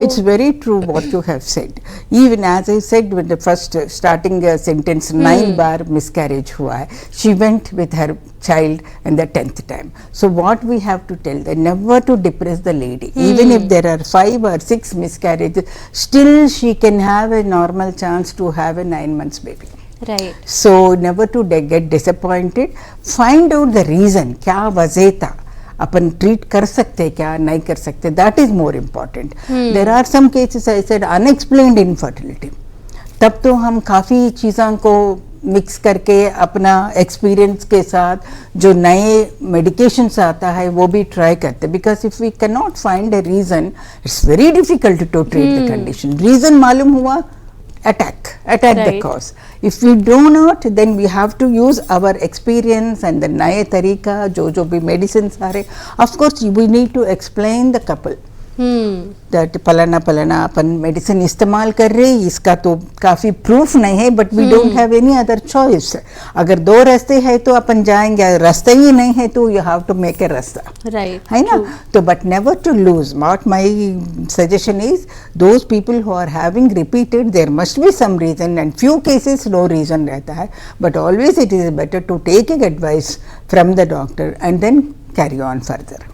It's very true what you have said. Even as I said with the first starting sentence, 9 bar miscarriage हुआ है. She went with her child and the 10th time. So what we have to tell them, never to depress the lady. Even if there are 5 or 6 miscarriages, still she can have a normal chance to have a 9 months baby. Right. So never to get disappointed. Find out the reason. क्या वजह था? अपन treat कर सकते क्या नहीं कर सकते, that is more important. There are some cases I said unexplained infertility. तब तो हम काफ़ी चीज़ों को मिक्स करके अपना एक्सपीरियंस के साथ जो नए मेडिकेशंस आता है वो भी ट्राई करते, because if we can not find a reason it's very difficult to treat the condition. Reason मालूम हुआ, attack right. The cause. If we do not, then we have to use our experience and the नए तरीका जो भी medicines आ रहे. Of course we need to explain the couple that Palana upon medicine इस्तेमाल कर रहे हैं, इसका तो काफ़ी प्रूफ नहीं है, but we don't have any other choice. अगर 2 रास्ते हैं तो अपन जाएंगे, रास्ता ही नहीं है तो you have to make a रास्ता, राइट, है ना. तो but never to lose. What my suggestion is, those people who are having repeated, there must be some reason, and few cases no reason रहता है, but always it is better to take advice from the doctor and then carry on further.